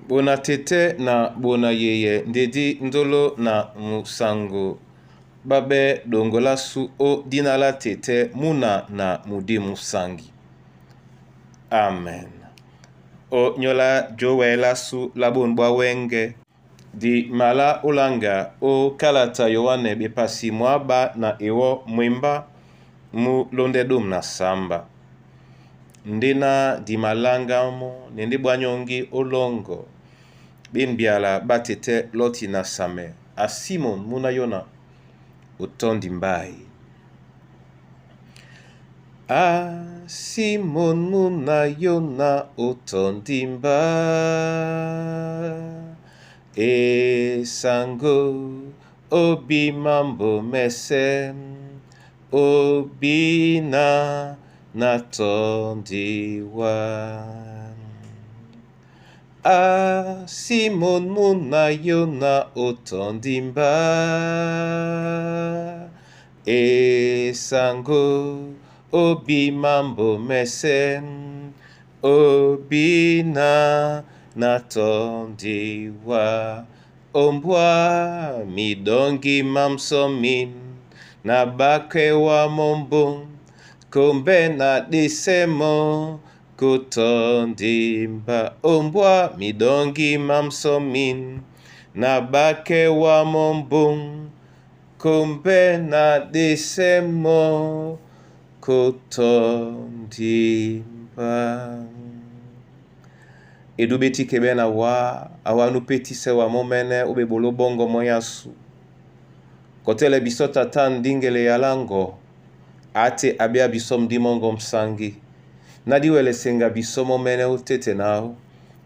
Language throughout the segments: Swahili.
Bona tete na bona yeye ndedi ndolo na musango babe dongola su o dinala tete muna na mudi musangi. Amen. O nyola jowela su labon bwa wenge di mala ulanga o kalata yowane bepasi mwaba na ewo mwimba mu londe dum na samba. Ndina di malanga mo nende bwanyongi olongo bimbiala batete loti na same a Simon muna yona utondi mbai. A Simon muna yona utondi mbai. E sango obi mambo mese obi na tondiwa. A Simon muna yona otondimba. E sango obi mambo mese obi na tondiwa. Ombwa midongi mamsomin na bakewa mombong kombe na disemo kutondimba. Ombwa midongi mamsomin na bakewa mombong kombe na disemo kutondimba. Edu beti kebe na awanu peti se wa momene ube bolo bongo moyasu. Kotele bisota tan dingele yalango. Ate abia bisom dimongo msangi. Nadi wele senga bisomo mene utete nao.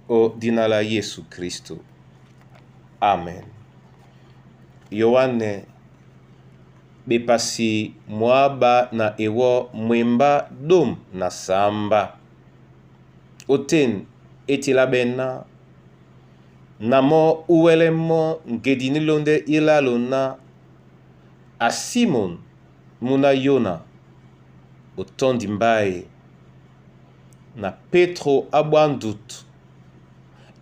O dinala Yesu Kristo. Amen. Yohane bepasi mwaba na ewo mwemba dum na samba. Oten etila bena namo uwelemo ngedinilonde ilalona a Simon muna yona utondi mbaye na Petro abwandut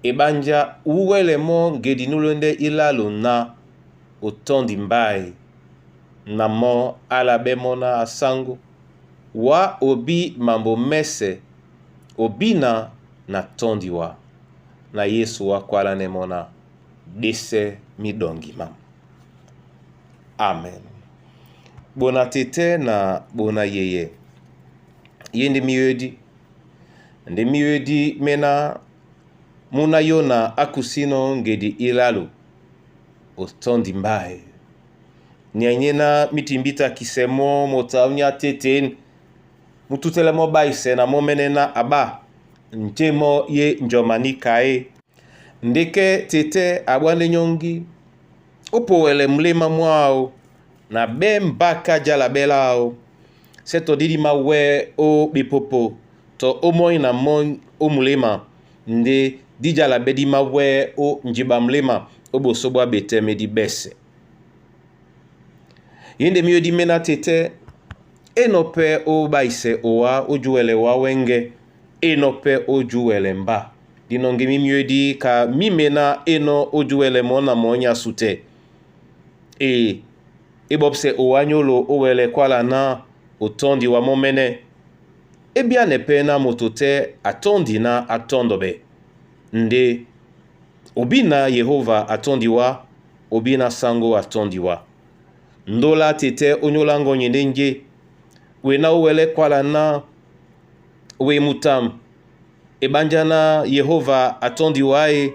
ebanja uwelemo ngedinilonde ilalona utondi mbaye namo alabemona asango wa obi mambo mese obina na tondiwa na Yesu wa kwala nemona dese midongi mam. Amen. Bona tete na bona yeye. Yende miwedi. Nde miwedi mena muna yona akusino ngedi ilalu otondi mbaye. Nyanyena mitimbita kisemo motaunya teten mututele mo baise na momenena aba njemo ye njomani kae ndeke tete abwane nyongi upowele mlima mwao na bembaka jalabelao seto didi mawe o bipopo to omoi na mon o mlima nde dijalabe di mawe o njiba mlima obo sobwa bete medi bese. Yende miyo di mena tete enope o baise owa ojuwele wa wenge enope ojuwele mba. Dinongi miyo di ka mimena eno ojuwele mona monya sute. Ebopse owa nyolo owele kwala na otondi wa momene. Ebia nepe na motote atondi na atondobe. Nde obina Yehova atondi wa obina sango atondi wa. Ndola tete onyolango nyendenje wena owele kwala na we mutam ebanjana Yehova atondi wae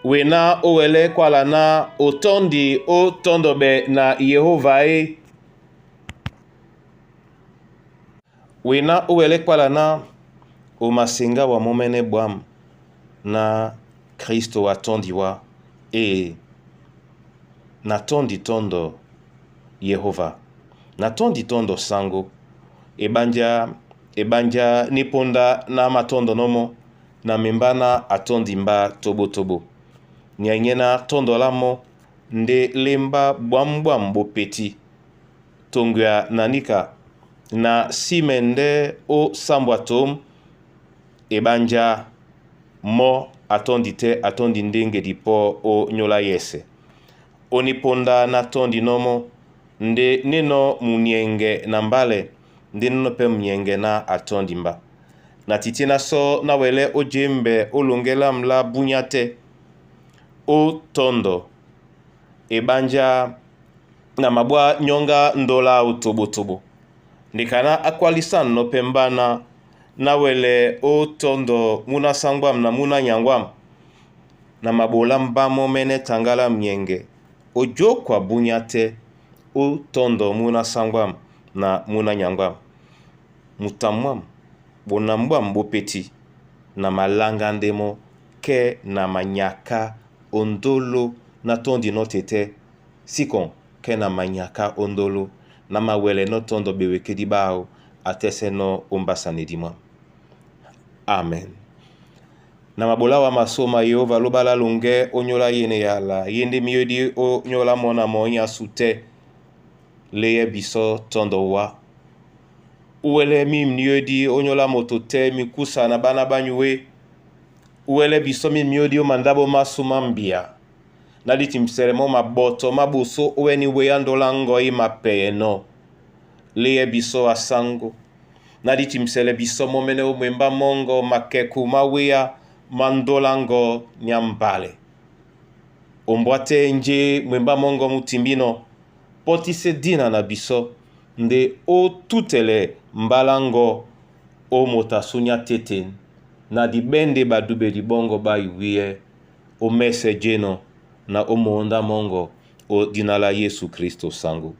wena owele kwala na otondi o tondobe na Yehova wena owele kwala na o masenga wa momene bwam na Kristo atondi wa na tondi tondo Yehova na tondi tondo sango ebanja niponda na matondo nomo na membana atondi mba tobo tobo nyanyena tondo lamo nde lemba bwambwam bopeti tongwa nanika na simende o sambwatom ebanja mo atondi te atondi ndenge dipo o nyola yese. Oniponda na tondi nomo nde neno munienge na mbale nde neno pe munienge na atondi mba. Na titina so na wele o jembe o longela mla bunyate o tondo ebanja na mabwa nyonga ndola utobo. Ndikana akwalisan no pembana na wele o tondo muna sangwam na muna nyangwam na mabola mbamo mene tangala mnyenge ojo kwa bunyate o tondo muna sangwam na muna nyangwam mutamwam bonambwam bopeti na malanga ndemo ke na manyaka ondolo na tondi no tete sikon ke na manyaka ondolo na mawele no tondo beweke di bao atese no ombasane dimwa. Amen. Na mabola wa masoma Yehova lobala lunge onyola yene yala yende miyodi o nyola mona monya sute leye biso tondo wa uwele miyodi o nyola motote mikusa na bana banyuwe uwele biso miyodi o mandabo masuma mbia na ditimseremo maboto mabuso uweni weyandola ngoi mapeye no leye biso asango na ditimsele biso momene umwemba mongo makeku mawea mandolango nyambale ombwate nje mwemba mongo mutimbino potise dina na biso nde o tutele mbalango o motasunya teten na dibende badube dibongo baiwie o mese jeno na o monda mongo o dinala Yesu Kristo sangu.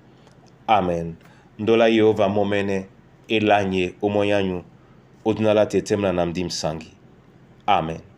Amen. Ndola Yehova momene elanye omoyanyu o dinala tetemna namdim sangi. Amen.